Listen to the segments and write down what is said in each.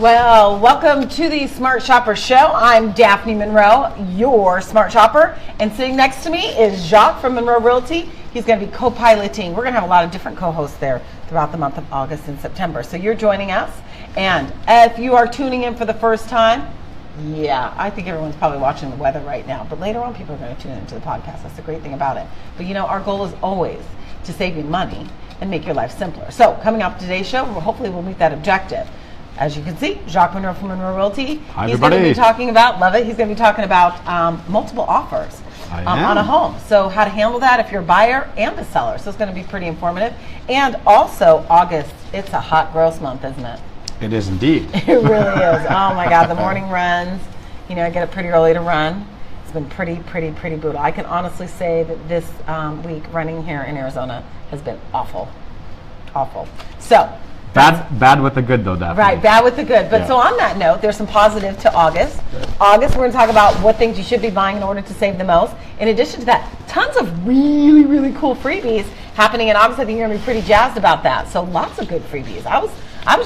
Well, welcome to the Smart Shopper Show. I'm Daphne Munro, your Smart Shopper, and sitting next to me is Jacques from MunrRealty. He's going to be co-piloting. We're going to have a lot of different co-hosts there throughout the month of August and September. So you're joining us, and if you are tuning in for the first time, yeah, I think everyone's probably watching the weather right now, but later on people are going to tune into the podcast. That's the great thing about it. But you know, our goal is always to save you money and make your life simpler. So coming up today's show, hopefully we'll meet that objective. As you can see, Jacques Munro from MunrRealty. Hi, he's everybody. going to be talking about, love it, he's going to be talking about multiple offers on a home. So how to handle that if you're a buyer and a seller. So it's going to be pretty informative. And also August, it's a hot, gross month, isn't it? It is indeed. It really is. Oh my God, the morning runs. You know, I get up pretty early to run. It's been pretty brutal. I can honestly say that this week running here in Arizona has been awful. So. Bad with the good though, Daphne. Right, bad with the good. But so on that note, there's some positive to August. August, we're going to talk about what things you should be buying in order to save the most. In addition to that, tons of really cool freebies happening in August. I think you're going to be pretty jazzed about that. So lots of good freebies. I was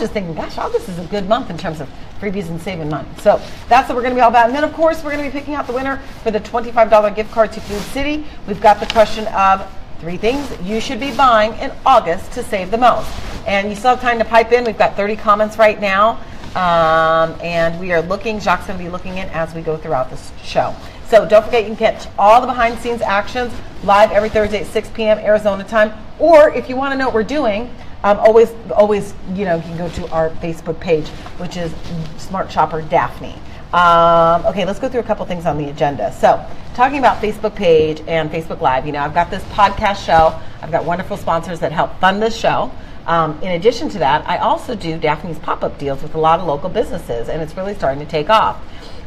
just thinking, gosh, August is a good month in terms of freebies and saving money. So that's what we're going to be all about. And then, of course, we're going to be picking out the winner for the $25 gift card to Food City. We've got the question of 3 things you should be buying in August to save the most. And you still have time to pipe in. We've got 30 comments right now. And we are looking, Jacques' going to be looking in as we go throughout this show. So don't forget, you can catch all the behind the scenes actions live every Thursday at 6 p.m. Arizona time. Or if you want to know what we're doing, always, you know, you can go to our Facebook page, which is Smart Shopper Daphne. Okay, let's go through a couple things on the agenda. So, talking about Facebook page and Facebook Live, you know, I've got this podcast show. I've got wonderful sponsors that help fund this show. In addition to that, I also do Daphne's pop-up deals with a lot of local businesses, and it's really starting to take off,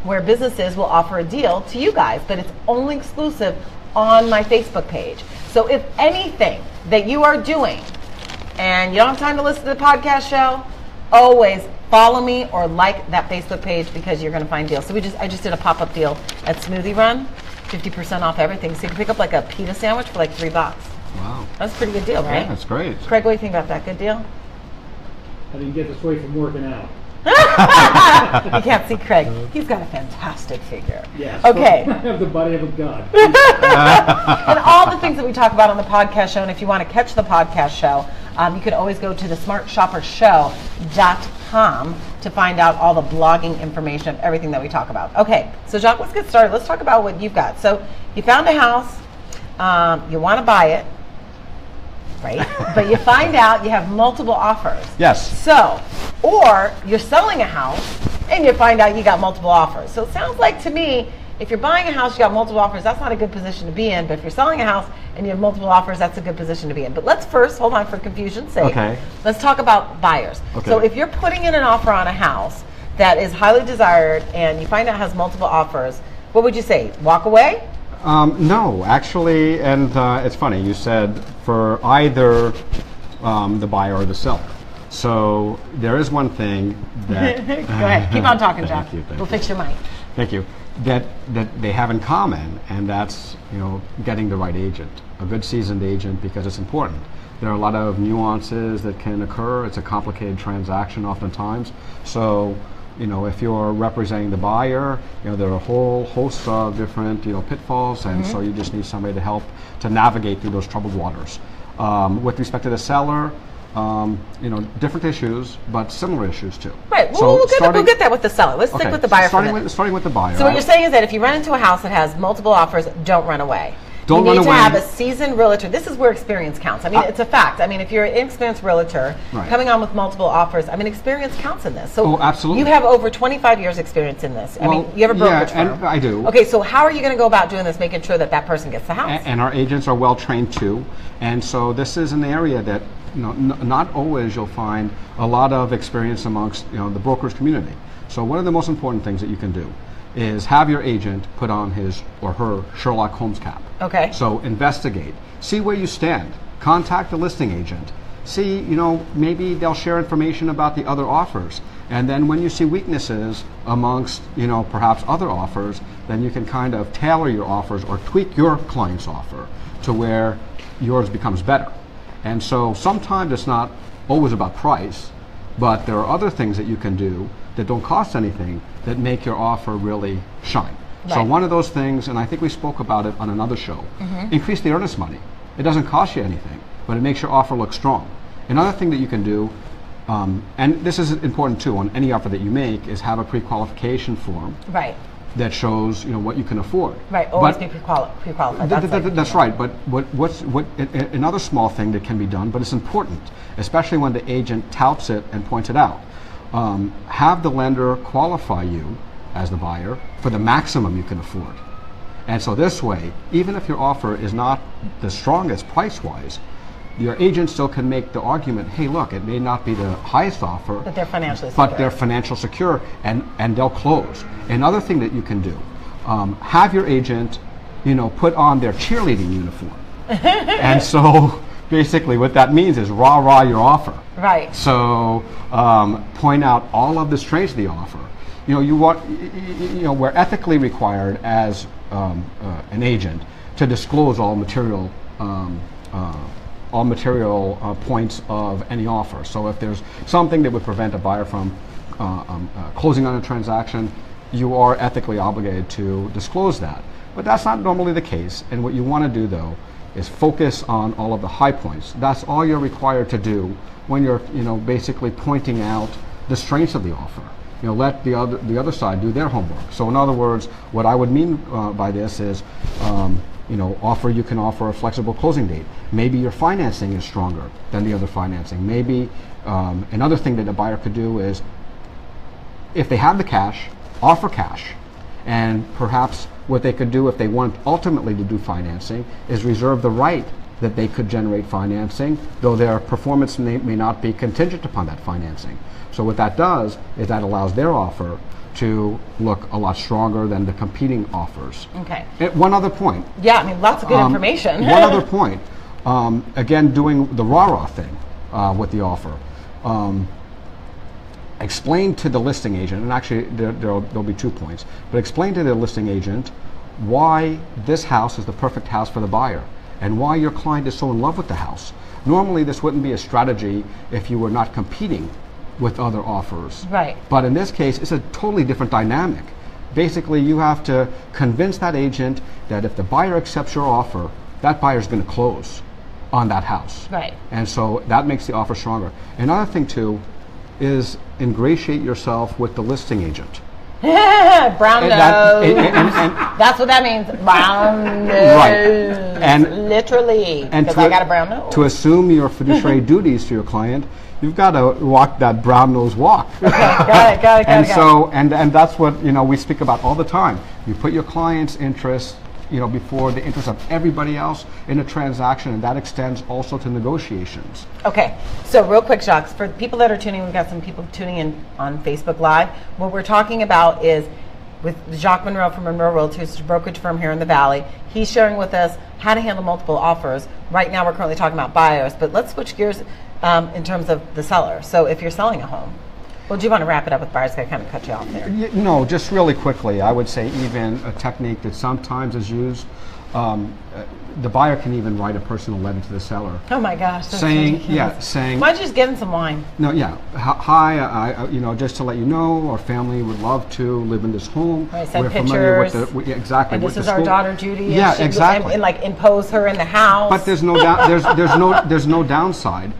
where businesses will offer a deal to you guys, but it's only exclusive on my Facebook page. So if anything that you are doing and you don't have time to listen to the podcast show, always follow me or like that Facebook page because you're going to find deals. So I just did a pop-up deal at Smoothie Run, 50% off everything. So you can pick up like a pita sandwich for like $3. Wow. That's a pretty good deal, right? Yeah, that's great. Craig, what do you think about that? Good deal? How do you get this way from working out? You can't see Craig. He's got a fantastic figure. Yes. Okay. I have the body of a god. And all the things that we talk about on the podcast show, and if you want to catch the podcast show, you could always go to the smartshoppershow.com to find out all the blogging information of everything that we talk about. Okay, so Jacques, let's get started. Let's talk about what you've got. So you found a house, you want to buy it, right? But you find out you have multiple offers. Yes. So, or you're selling a house and you find out you got multiple offers. So it sounds like to me, if you're buying a house, you got multiple offers, that's not a good position to be in. But if you're selling a house and you have multiple offers, that's a good position to be in. But let's first, hold on for confusion's sake. Okay. Let's talk about buyers. Okay. So if you're putting in an offer on a house that is highly desired and you find out it has multiple offers, what would you say? Walk away? No, actually, and it's funny, you said for either the buyer or the seller. So there is one thing that... Go ahead, keep on talking, Jack. Thank you. We'll fix your mic. Thank you. That they have in common, and that's, you know, getting the right agent, a good seasoned agent, because it's important. There are a lot of nuances that can occur. It's a complicated transaction oftentimes. So, you know, if you're representing the buyer, you know, there are a whole host of different, you know, pitfalls, and so you just need somebody to help to navigate through those troubled waters. With respect to the seller, you know, different issues, but similar issues too. Right. Well, So we'll get that with the seller. Let's stick with the buyer for a minute. Starting with the buyer. So what you're saying is that if you run into a house that has multiple offers, don't run away. Don't you run need to away. have a seasoned realtor. This is where experience counts. I mean, it's a fact. I mean, if you're an inexperienced realtor coming on with multiple offers, I mean, experience counts in this. So absolutely. You have over 25 years experience in this. I mean, you have a brokerage firm. And I do. Okay, so how are you going to go about doing this, making sure that that person gets the house? And our agents are well trained too. And so this is an area that, you know, not always you'll find a lot of experience amongst, you know, the brokerage community. So one of the most important things that you can do is have your agent put on his or her Sherlock Holmes cap. Okay. So investigate, see where you stand, contact the listing agent, see, you know, maybe they'll share information about the other offers. And then when you see weaknesses amongst, you know, perhaps other offers, then you can kind of tailor your offers or tweak your client's offer to where yours becomes better. And so sometimes it's not always about price. But there are other things that you can do that don't cost anything that make your offer really shine. So Right. one of those things, and I think we spoke about it on another show, increase the earnest money. It doesn't cost you anything, but it makes your offer look strong. Another thing that you can do, and this is important too on any offer that you make, is have a pre-qualification form Right. that shows what you can afford. Right. Always But be pre-qualified. that's right. But another small thing that can be done, but it's important, especially when the agent touts it and points it out. Have the lender qualify you as the buyer for the maximum you can afford. And so this way, even if your offer is not the strongest price-wise, your agent still can make the argument, hey, look, it may not be the highest offer, But they're financially secure. but they're financial secure, and they'll close. Another thing that you can do, have your agent, put on their cheerleading uniform. And so basically what that means is rah your offer. Right. So point out all of the strengths of the offer. We're ethically required as an agent to disclose all material points of any offer. So if there's something that would prevent a buyer from closing on a transaction, you are ethically obligated to disclose that. But that's not normally the case. And what you want to do, though, is focus on all of the high points. That's all you're required to do when you're, basically pointing out the strengths of the offer. Let the other side do their homework. So in other words, what I would mean by this is, you can offer a flexible closing date. Maybe your financing is stronger than the other financing. Maybe another thing that a buyer could do is, if they have the cash, offer cash. And perhaps what they could do if they want ultimately to do financing is reserve the right that they could generate financing, though their performance may not be contingent upon that financing. So what that does is that allows their offer to look a lot stronger than the competing offers. Okay. One other point. Yeah, lots of good information. One other point. Again, doing the rah-rah thing with the offer. Explain to the listing agent, and actually there'll be 2 points, but explain to the listing agent why this house is the perfect house for the buyer and why your client is so in love with the house. Normally this wouldn't be a strategy if you were not competing with other offers. Right. But in this case, it's a totally different dynamic. Basically, you have to convince that agent that if the buyer accepts your offer, that buyer's going to close on that house. Right. And so that makes the offer stronger. Another thing too is ingratiate yourself with the listing agent. Brown nose. That's what that means. Brown nose. Right. And literally, because I got a brown nose. To assume your fiduciary duties to your client, you've got to walk that brown nose walk. Okay, got it. And that's what we speak about all the time. You put your client's interests before the interest of everybody else in a transaction, and that extends also to negotiations. Okay, so real quick, Jacques, for people that are tuning, we've got some people tuning in on Facebook Live. What we're talking about is with Jacques Munro from MunrRealty, who's a brokerage firm here in the Valley. He's sharing with us how to handle multiple offers. Right now, we're currently talking about buyers, but let's switch gears in terms of the seller. So if you're selling a home, well, do you want to wrap it up with buyers? I kind of cut you off there. No, just really quickly, I would say even a technique that sometimes is used, the buyer can even write a personal letter to the seller. Oh my gosh. Saying, why don't you just give them some wine? No, yeah. Hi, I just to let you know, our family would love to live in this home. Right, send We're pictures. familiar with the, exactly. And with this is the our school. daughter Judy. Yeah, and exactly. And like impose her in the house. But there's no there's no downside.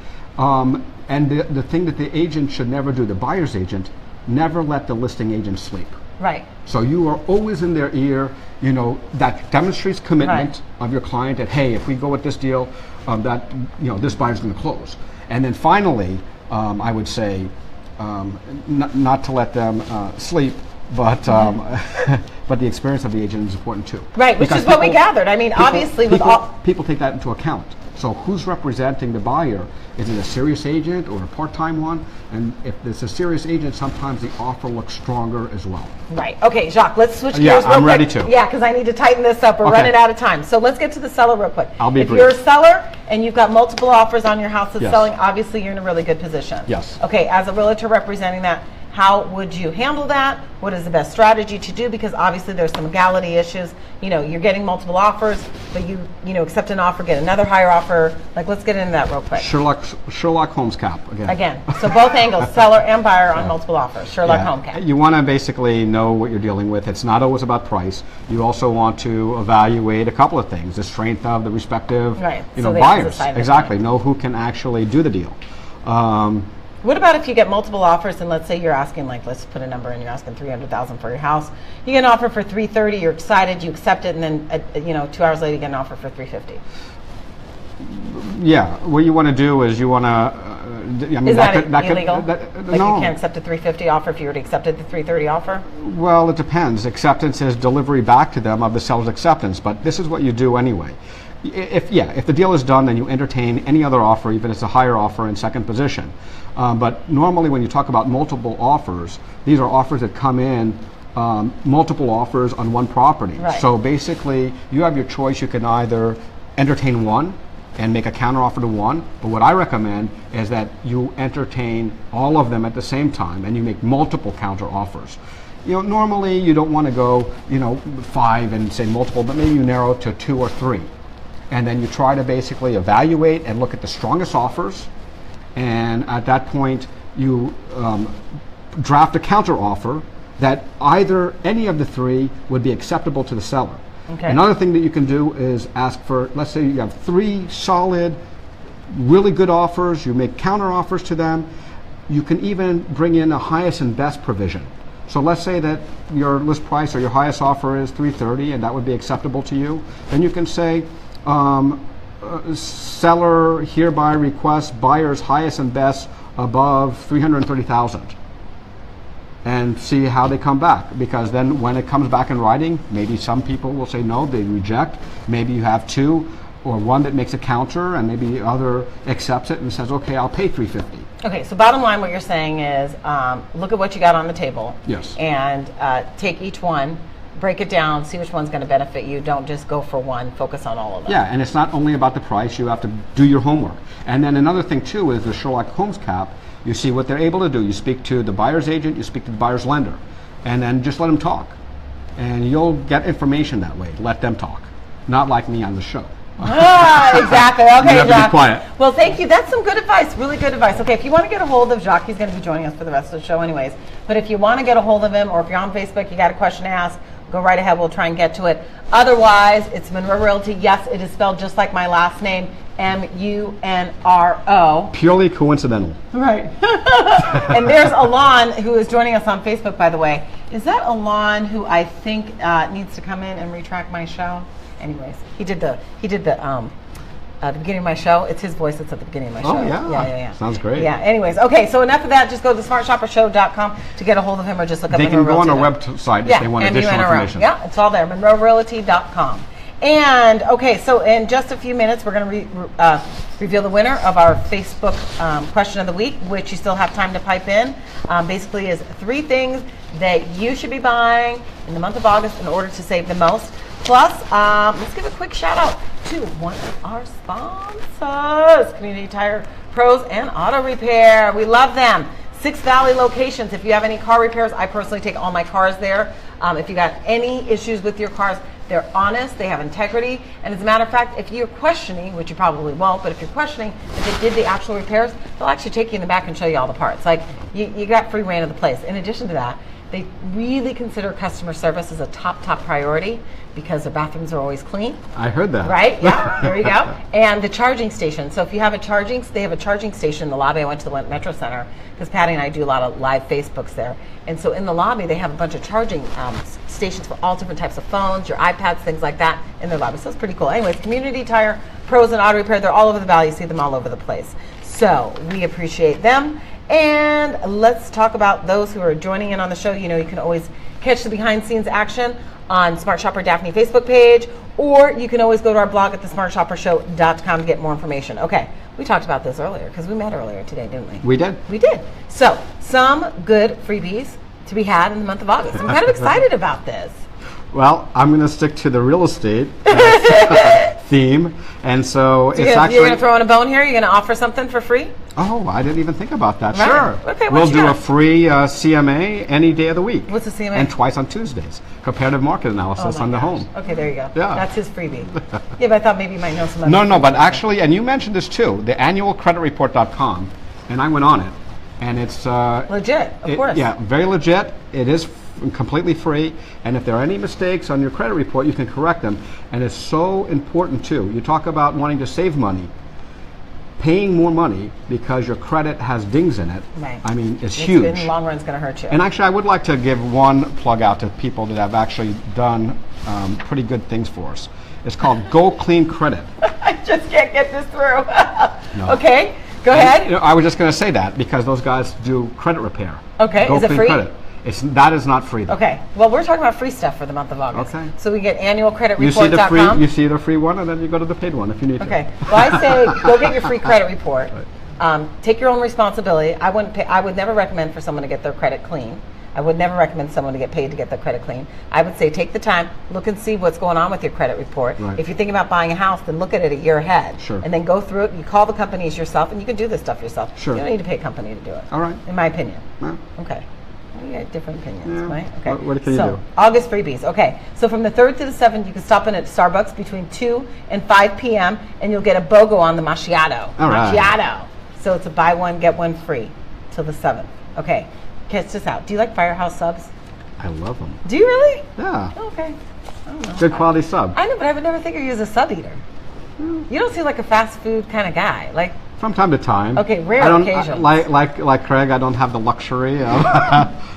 And the thing that the agent should never do, the buyer's agent, never let the listing agent sleep. Right. So you are always in their ear. That demonstrates commitment of your client that, hey, if we go with this deal, this buyer's going to close. And then finally, I would say, not to let them sleep, but but the experience of the agent is important too. Right, which is what we gathered. Obviously, people take that into account. So who's representing the buyer? Is it a serious agent or a part-time one? And if it's a serious agent, sometimes the offer looks stronger as well. Right. Okay, Jacques, let's switch gears Yeah, real I'm quick. ready to. Yeah, because I need to tighten this up. We're Okay. running out of time. So let's get to the seller real quick. I'll be If brief. you're a seller and you've got multiple offers on your house that's Yes. selling, obviously you're in a really good position. Yes. Okay, as a realtor representing that, How would you handle that? What is the best strategy to do? Because obviously there's some legality issues. You're getting multiple offers, but you accept an offer, get another higher offer. Like, let's get into that real quick. Sherlock Holmes cap again. So both angles, seller and buyer on multiple offers. Sherlock Holmes cap. You want to basically know what you're dealing with. It's not always about price. You also want to evaluate a couple of things: the strength of the respective buyers. Exactly. Know who can actually do the deal. What about if you get multiple offers, and let's say you're asking, like, let's put a number in, you're asking $300,000 for your house. You get an offer for $330,000, you're excited, you accept it, and then 2 hours later you get an offer for $350,000. Yeah, what you want to do is you want to. Is that illegal? You can't accept a $350,000 offer if you already accepted the $330,000 offer? Well, it depends. Acceptance is delivery back to them of the seller's acceptance, but this is what you do anyway. If the deal is done, then you entertain any other offer, even if it's a higher offer in second position. But normally when you talk about multiple offers, these are offers that come in, multiple offers on one property. Right. So basically, you have your choice. You can either entertain one and make a counteroffer to one, but what I recommend is that you entertain all of them at the same time and you make multiple counteroffers. Normally you don't want to go, 5 and say multiple, but maybe you narrow it to 2 or 3. And then you try to basically evaluate and look at the strongest offers. And at that point, you draft a counteroffer that either any of the 3 would be acceptable to the seller. Okay. Another thing that you can do is ask for, let's say you have 3 solid, really good offers. You make counteroffers to them. You can even bring in a highest and best provision. So let's say that your list price or your highest offer is $330,000, and that would be acceptable to you. Then you can say, seller hereby requests buyer's highest and best above $330,000, and see how they come back. Because then when it comes back in writing, maybe some people will say no, they reject. Maybe you have 2 or 1 that makes a counter, and maybe the other accepts it and says, okay, I'll pay $350,000. Okay, so bottom line, what you're saying is look at what you got on the table. Yes. And take each one, break it down, see which one's going to benefit you. Don't just go for one, focus on all of them. Yeah, and it's not only about the price. You have to do your homework. And then another thing too is the Sherlock Holmes cap. You see what they're able to do. You speak to the buyer's agent, you speak to the buyer's lender, and then just let them talk. And you'll get information that way. Let them talk. Not like me on the show. Exactly. Okay, you have Jacques. to be quiet. Well, thank you. That's some good advice. Really good advice. Okay, if you want to get a hold of Jacques, he's going to be joining us for the rest of the show anyways. But if you want to get a hold of him, or if you're on Facebook, you got a question to ask, go right ahead. We'll try and get to it. Otherwise, it's Munro Realty. Yes, it is spelled just like my last name, Munro. Purely coincidental. Right. And there's Alon, who is joining us on Facebook, by the way. Is that Alon who I think needs to come in and retract my show? Anyways, he did the beginning of my show. It's his voice that's at the beginning of my show. Oh, yeah. Yeah. Sounds great. Yeah, anyways. Okay, so enough of that. Just go to smartshoppershow.com to get a hold of him, or just look up They Munro can go on Realty our website if they want additional information. Yeah, it's all there, MunrRealty.com. And, okay, so in just a few minutes, we're going to reveal the winner of our Facebook question of the week, which you still have time to pipe in. Basically is 3 things that you should be buying in the month of August in order to save the most. Plus, let's give a quick shout out to one of our sponsors, Community Tire Pros and Auto Repair. We love them. 6 Valley locations. If you have any car repairs, I personally take all my cars there. If you got any issues with your cars, they're honest, they have integrity, and as a matter of fact, if you're questioning, which you probably won't, but if you're questioning if they did the actual repairs, they'll actually take you in the back and show you all the parts. Like, you got free reign of the place. In addition to that, they really consider customer service as a top priority because their bathrooms are always clean. I heard that. Right? Yeah, there you go. And the charging station. So if you have they have a charging station in the lobby. I went to the Metro Center because Patty and I do a lot of live Facebooks there. And so in the lobby, they have a bunch of charging stations for all different types of phones, your iPads, things like that in their lobby. So it's pretty cool. Anyways, Community Tire Pros and Auto Repair, they're all over the valley. You see them all over the place. So we appreciate them. And let's talk about those who are joining in on the show. You know, you can always catch the behind-the-scenes action on Smart Shopper Daphne Facebook page, or you can always go to our blog at thesmartshoppershow.com to get more information. Okay, we talked about this earlier because we met earlier today, didn't we? We did. We did. So, some good freebies to be had in the month of August. I'm kind of excited about this. Well, I'm going to stick to the real estate. theme, and so it's You're actually. going to throw in a bone here? You're going to offer something for free? Oh, I didn't even think about that. Right. Sure. Okay, what we'll you do got? a free CMA any day of the week. What's a CMA? And twice on Tuesdays. Comparative market analysis my on the gosh. home. Okay, there you go. Yeah. That's his freebie. Yeah, but I thought maybe you might know some other No, but freebies. actually, and you mentioned this too, the annualcreditreport.com, and I went on it, and it's Legit, of course. Yeah, very legit. It is completely free, and if there are any mistakes on your credit report, you can correct them. And it's so important too. You talk about wanting to save money. Paying more money because your credit has dings in it, Right. I mean, it's huge. In the long run, it's going to hurt you. And actually, I would like to give one plug out to people that have actually done pretty good things for us. It's called Go Clean Credit. I just can't get this through. No. Okay, go And, ahead. you know, I was just going to say that because those guys do credit repair. Okay, Go is it Clean free? Credit. That is not free though. Okay, well, we're talking about free stuff for the month of August. Okay. So we get annualcreditreport.com. You see the free one, and then you go to the paid one if you need to. Okay. Well, I say go get your free credit report. Take your own responsibility. I would never recommend for someone to get their credit clean. I would never recommend someone to get paid to get their credit clean. I would say take the time, look and see what's going on with your credit report. Right. If you're thinking about buying a house, then look at it a year ahead. Sure. And then go through it. You call the companies yourself, and you can do this stuff yourself. Sure. You don't need to pay a company to do it. All right. In my opinion. Well, Okay. We got different opinions, Yeah. right? Okay. What can you do? August freebies. Okay. So from the 3rd to the 7th, you can stop in at Starbucks between 2 and 5 p.m. and you'll get a BOGO on the macchiato. All right. Macchiato. So it's a buy one, get one free till the 7th. Okay. Catch this out. Do you like Firehouse subs? I love them. Do you really? Yeah. Okay. I don't know. Good quality sub. I know, but I would never think of you as a sub eater. You don't seem like a fast food kind of guy. Like, From time to time. Okay, rare I don't, occasions. Like Craig, I don't have the luxury of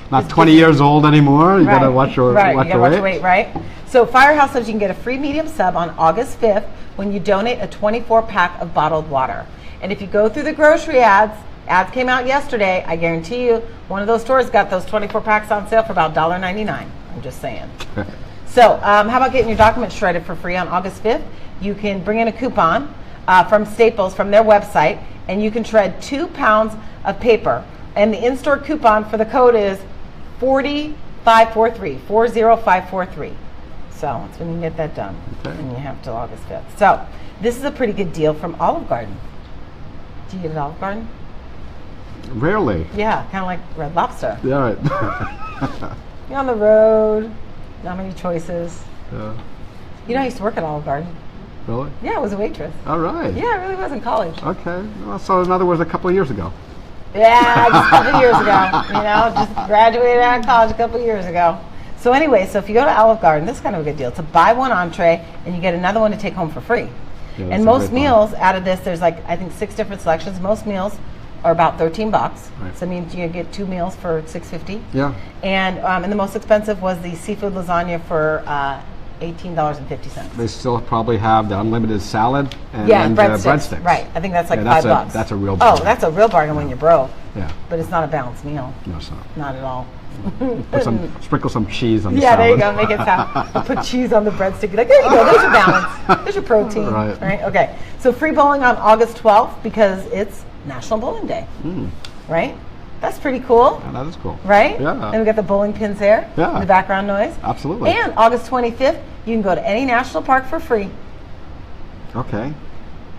not 20 years old anymore. You gotta watch your right. watch You gotta your watch your weight. weight, right? So Firehouse Subs, you can get a free medium sub on August 5th when you donate a 24-pack of bottled water. And if you go through the grocery ads came out yesterday, I guarantee you one of those stores got those 24 packs on sale for about $1.99. I'm just saying. So how about getting your documents shredded for free on August 5th? You can bring in a coupon from Staples from their website, and you can shred 2 pounds of paper. And the in-store coupon for the code is 40543, 40543. So that's when you can get that done. Okay. And you have till August 5th. So this is a pretty good deal from Olive Garden. Do you eat at Olive Garden? Rarely. Yeah, kind of like Red Lobster. Yeah, right. You're on the road, not many choices. Yeah. You know, I used to work at Olive Garden. Really? Yeah, I was a waitress. All right. Yeah, I really was in college. Okay. Well, so in other words, a couple of years ago. Yeah, just a couple years ago. You know, just graduated out of college a couple years ago. So anyway, so if you go to Olive Garden, this is kind of a good deal. It's a buy one entree, and you get another one to take home for free. Yeah, that's And a most great meals out of this, there's like, I think 6 different selections. Most meals are about $13. Right. So that means you get 2 meals for $6.50. Yeah. And the most expensive was the seafood lasagna for $18.50. They still probably have the unlimited salad and, Yeah, and breadsticks. Right. I think that's like Yeah, $5. that's a real Oh, bargain. that's a real bargain when you're broke. Yeah. But it's not a balanced meal. No, it's not. Not at all. Sprinkle some cheese on the Yeah, salad. there you go. Make it sound. Put cheese on the breadstick. Like, there you go. There's your balance. There's your protein. Right. Okay. So free bowling on August 12th because it's National Bowling Day. Right? That's pretty cool. Yeah, that is cool. Right? Yeah. And we got the bowling pins there. Yeah. And the background noise. Absolutely. And August 25th, you can go to any national park for free. Okay.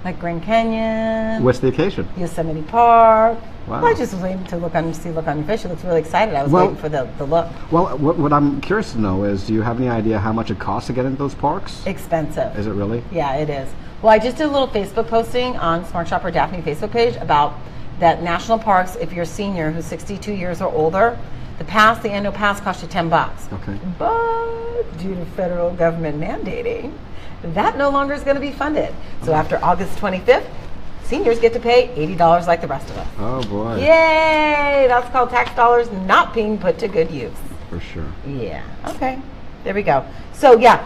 Like Grand Canyon. What's the occasion? Yosemite Park. Wow. Well, I just was waiting to look on your face. You looked really excited. I was Well- waiting for the look. Well, what I'm curious to know is, do you have any idea how much it costs to get into those parks? Expensive. Is it really? Yeah, it is. Well, I just did a little Facebook posting on Smart Shopper Daphne Facebook page about that national parks, if you're a senior who's 62 years or older, the annual pass costs you $10. Okay. But due to federal government mandating, that no longer is going to be funded. So after August 25th, seniors get to pay $80 like the rest of us. Oh boy. Yay! That's called tax dollars not being put to good use. For sure. Yeah. Okay. There we go. So yeah,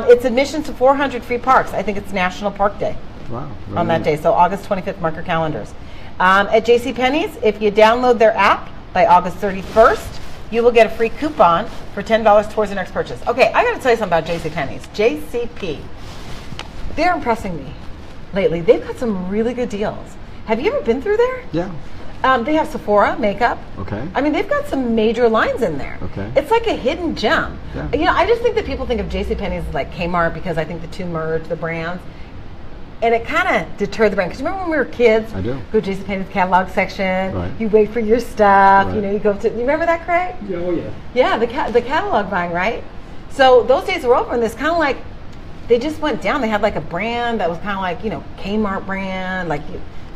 it's admission to 400 free parks. I think it's National Park Day Wow. on that day. So August 25th, mark your calendars. At JCPenney's, if you download their app by August 31st, you will get a free coupon for $10 towards your next purchase. Okay, I got to tell you something about JCPenney's. JCP, they're impressing me lately. They've got some really good deals. Have you ever been through there? Yeah. They have Sephora makeup. Okay. I mean, they've got some major lines in there. Okay. It's like a hidden gem. Yeah. You know, I just think that people think of JCPenney's as like Kmart because I think the two merge the brands. And it kind of deterred the brand. Because remember when we were kids? I do. Go to JCPenney's catalog section. Right. You wait for your stuff. Right. You know, you go to. You remember that, Craig? Yeah, oh yeah. Yeah, the catalog buying, right? So those days were over, and this kind of like they just went down. They had like a brand that was kind of like Kmart brand, like.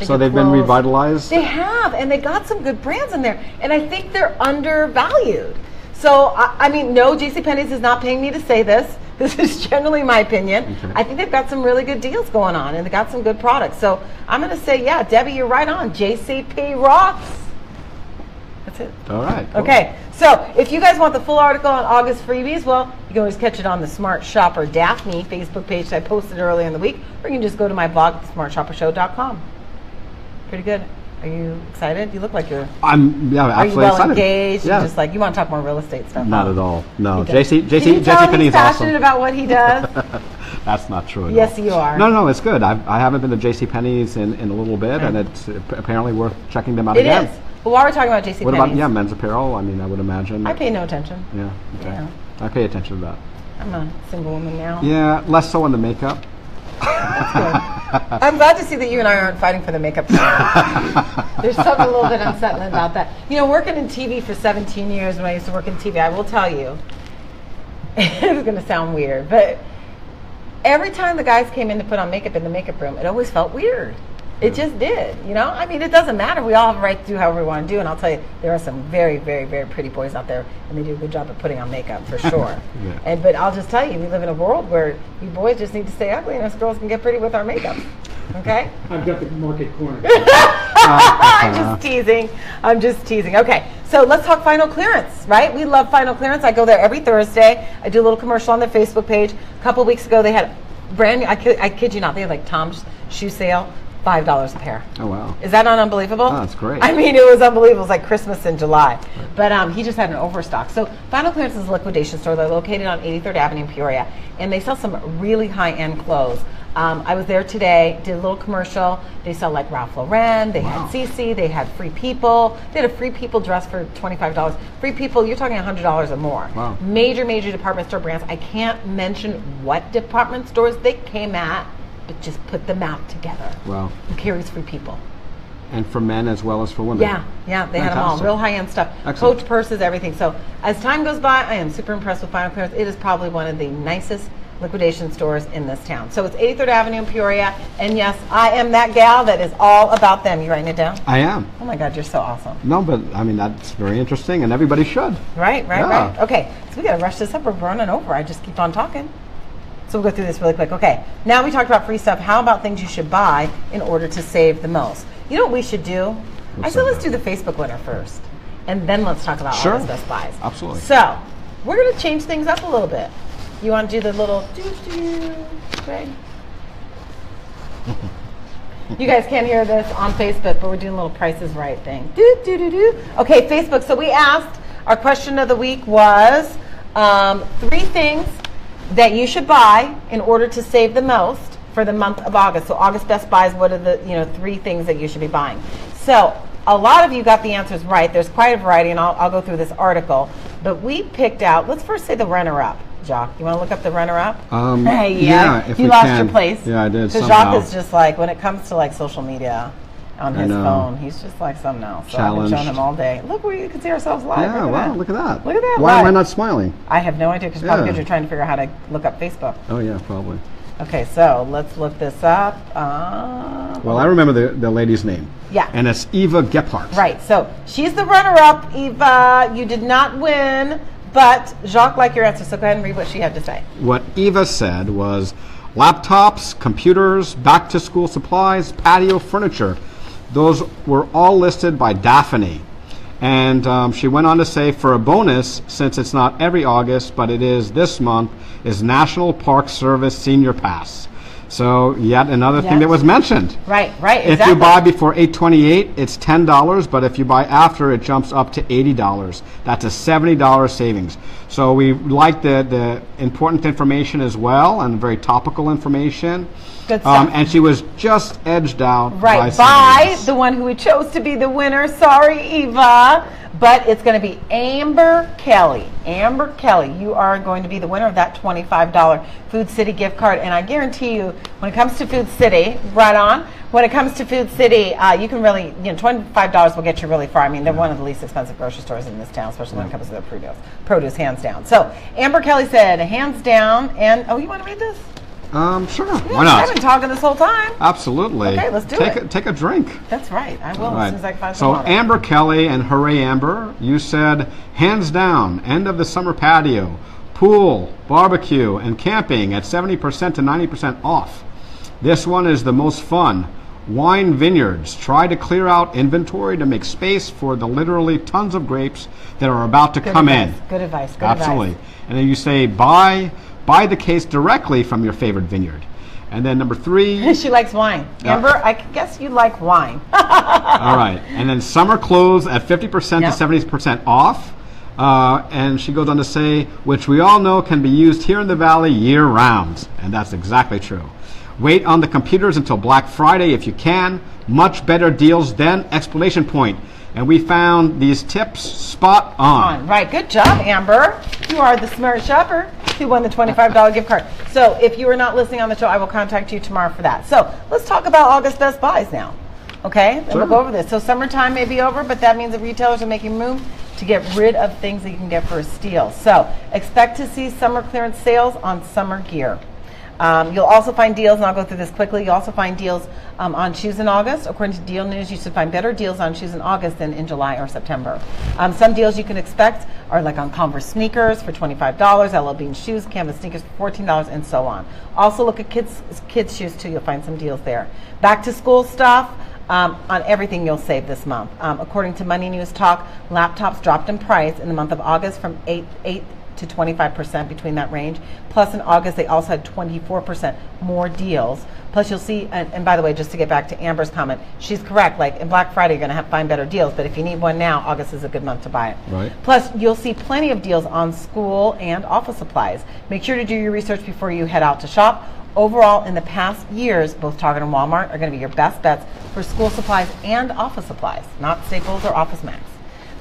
So they've been revitalized? They have, and they got some good brands in there, and I think they're undervalued. So I mean, no, JCPenney's is not paying me to say this. This is generally my opinion. Okay. I think they've got some really good deals going on, and they got some good products. So I'm going to say, yeah, Debbie, you're right on. JCP rocks. That's it. All right. Cool. Okay, so if you guys want the full article on August freebies, well, you can always catch it on the Smart Shopper Daphne Facebook page that I posted earlier in the week, or you can just go to my blog, smartshoppershow.com. Pretty good. Are you excited? You look like you're. I'm Are you absolutely well excited. engaged? Yeah. You're just like you want to talk more real estate stuff. Not huh? at all. No. He does. Can you tell JCPenney's he's passionate awesome. about what he does? That's not true at all. Yes, you are. No, it's good. I haven't been to JCPenney's in a little bit, and it's apparently worth checking them out It again. is. Well, while we're talking about JCPenney's, What about men's apparel? I mean, I would imagine. I pay no attention. Yeah. Okay. Yeah. I pay attention to that. I'm a single woman now. Yeah, less so on the makeup. That's good. I'm glad to see that you and I aren't fighting for the makeup. There's something a little bit unsettling about that. Working in TV for 17 years when I used to work in TV, I will tell you, it's going to sound weird, but every time the guys came in to put on makeup in the makeup room, it always felt weird. It just did, I mean, it doesn't matter. We all have a right to do however we want to do, and I'll tell you, there are some very, very, very pretty boys out there, and they do a good job of putting on makeup, for sure. Yeah. But I'll just tell you, we live in a world where you boys just need to stay ugly, and us girls can get pretty with our makeup. Okay? I've got the market corner. I'm just teasing. Okay, so let's talk final clearance, right? We love final clearance. I go there every Thursday. I do a little commercial on their Facebook page. A couple weeks ago, they had brand new, I kid you not, they had like Tom's shoe sale. $5 a pair. Oh, wow. Is that not unbelievable? Oh, that's great. I mean, it was unbelievable. It was like Christmas in July. But he just had an overstock. So Final Clearance is a liquidation store. They're located on 83rd Avenue in Peoria. And they sell some really high-end clothes. I was there today, did a little commercial. They sell like Ralph Lauren. They had Cece. They had Free People. They had a Free People dress for $25. Free People, you're talking $100 or more. Wow. Major department store brands. I can't mention what department stores they came at, but just put them out together. Wow. Who carries Free People? And for men as well as for women. Yeah, they had them all. Fantastic. Real high-end stuff. Excellent. Coach purses, everything. So as time goes by, I am super impressed with Final Clearance. It is probably one of the nicest liquidation stores in this town. So it's 83rd Avenue in Peoria. And yes, I am that gal that is all about them. You writing it down? I am. Oh my God, you're so awesome. No, but I mean, that's very interesting, and everybody should. Right. Yeah. Okay, so we got to rush this up. We're running over. I just keep on talking. So we'll go through this really quick. Okay, now we talked about free stuff. How about things you should buy in order to save the most? You know what we should do? I said let's do the Facebook winner first, and then let's talk about all those best buys. Absolutely. So we're going to change things up a little bit. You want to do the little Greg? You guys can't hear this on Facebook, but we're doing a little Price is Right thing. Okay, Facebook. So we asked, our question of the week was 3 things that you should buy in order to save the most for the month of August. So August best buys, what are the 3 things that you should be buying? So a lot of you got the answers right. There's quite a variety, and I'll go through this article. But we picked out, let's first say the runner-up. Jock, you want to look up the runner-up? If you we lost can. your place. Yeah, I did. Because Jock is just like, when it comes to like social media on his phone, he's just like something else. So I've been showing him all day. Look, you can see ourselves live. Yeah, look at that. Look at that. Why am I not smiling? I have no idea, because probably because you're trying to figure out how to look up Facebook. Oh yeah, probably. Okay, so let's look this up. Well, I remember the lady's name. Yeah. And it's Eva Gephardt. Right, so she's the runner-up. Eva, you did not win, but Jacques liked your answer, so go ahead and read what she had to say. What Eva said was laptops, computers, back-to-school supplies, patio furniture. Those were all listed by Daphne. And she went on to say, for a bonus, since it's not every August, but it is this month, is National Park Service Senior Pass. So yet another thing that was mentioned. Right, exactly. If you buy before 8/28, it's $10, but if you buy after, it jumps up to $80. That's a $70 savings. So we like the important information as well, and very topical information. Good stuff. And she was just edged out by by the one who we chose to be the winner. Sorry, Eva. but it's going to be Amber Kelly. Amber Kelly, you are going to be the winner of that $25 Food City gift card. And I guarantee you, when it comes to Food City, right on, when it comes to Food City, you can really, $25 will get you really far. I mean, they're one of the least expensive grocery stores in this town, especially when it comes to their produce, hands down. So Amber Kelly said, hands down, and, you want to read this? Sure. Yeah, Why not? I've been talking this whole time. Absolutely. Okay, let's do it. Take a drink. That's right. I will Right. as soon as I can find some So water. Amber Kelly and Hooray Amber, you said hands down, end of the summer patio, pool, barbecue, and camping at 70% to 90% off. This one is the most fun. Wine vineyards. Try to clear out inventory to make space for the literally tons of grapes that are about to come in. Good advice. Good Absolutely. advice. And then you say buy the case directly from your favorite vineyard. And then number 3. She likes wine. Amber, I guess you like wine. All right. And then summer clothes at 50% Yep. to 70% off. And she goes on to say, which we all know can be used here in the Valley year round. And that's exactly true. Wait on the computers until Black Friday if you can. Much better deals then! Exclamation point. And we found these tips spot on. Right. Good job, Amber. You are the smart shopper who won the $25 gift card. So if you are not listening on the show, I will contact you tomorrow for that. So let's talk about August Best Buys now. Okay? Then we'll go over this. So summertime may be over, but that means that retailers are making room to get rid of things that you can get for a steal. So expect to see summer clearance sales on summer gear. You'll also find deals, and I'll go through this quickly. You'll also find deals on shoes in August. According to Deal News, you should find better deals on shoes in August than in July or September. Some deals you can expect are like on Converse sneakers for $25, LL Bean shoes, Canvas sneakers for $14, and so on. Also look at kids shoes too. You'll find some deals there. Back to school stuff. On everything you'll save this month. According to Money News Talk, laptops dropped in price in the month of August from 8 to 25% between that range. Plus in August, they also had 24% more deals. Plus you'll see, and by the way, just to get back to Amber's comment, she's correct. Like in Black Friday, you're going to find better deals, but if you need one now, August is a good month to buy it. Right. Plus you'll see plenty of deals on school and office supplies. Make sure to do your research before you head out to shop. Overall, in the past years, both Target and Walmart are going to be your best bets for school supplies and office supplies, not Staples or Office Max.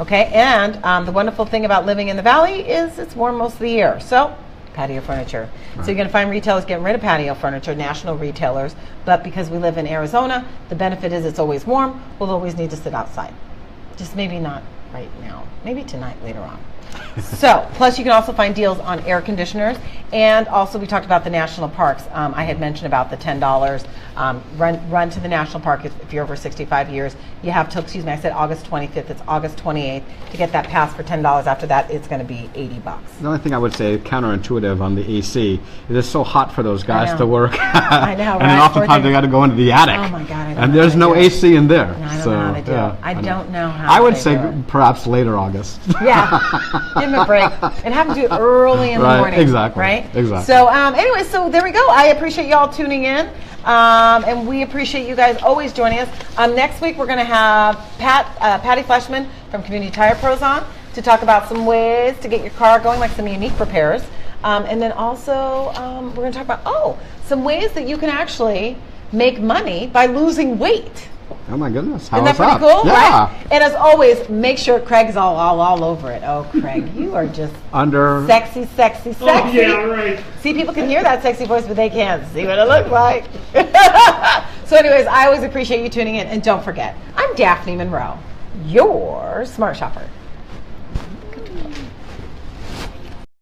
Okay, and the wonderful thing about living in the Valley is it's warm most of the year. So, patio furniture. So you're going to find retailers getting rid of patio furniture, national retailers, but because we live in Arizona, the benefit is it's always warm. We'll always need to sit outside. Just maybe not right now. Maybe tonight, later on. So, plus you can also find deals on air conditioners, and also we talked about the national parks. I had mentioned about the $10 run to the national park if you're over 65 years. You have till, excuse me, I said August 25th. It's August 28th to get that pass for $10. After that, it's going to be $80. The only thing I would say counterintuitive on the AC is it's so hot for those guys to work. I know, And then oftentimes they got to go into the attic. Oh my God, I don't and know there's how no they do it. AC in there. No, I don't so, know how they do yeah, it. I don't know how I would they say do it. perhaps later August. Yeah, give him a break. And have him do it early in the Right, morning. exactly, Right? exactly. So anyway, so there we go. I appreciate y'all tuning in. And we appreciate you guys always joining us. Next week, we're going to have Patty Fleshman from Community Tire Pros on to talk about some ways to get your car going, like some unique repairs. And then also, we're going to talk about, some ways that you can actually make money by losing weight. Oh my goodness. How Isn't that is pretty cool? Yeah. Right? And as always, make sure Craig's all over it. Oh, Craig, you are just Under. sexy, sexy, sexy. Oh, yeah, right. See, people can hear that sexy voice, but they can't see what it looks like. So anyways, I always appreciate you tuning in. And don't forget, I'm Daphne Munro, your smart shopper.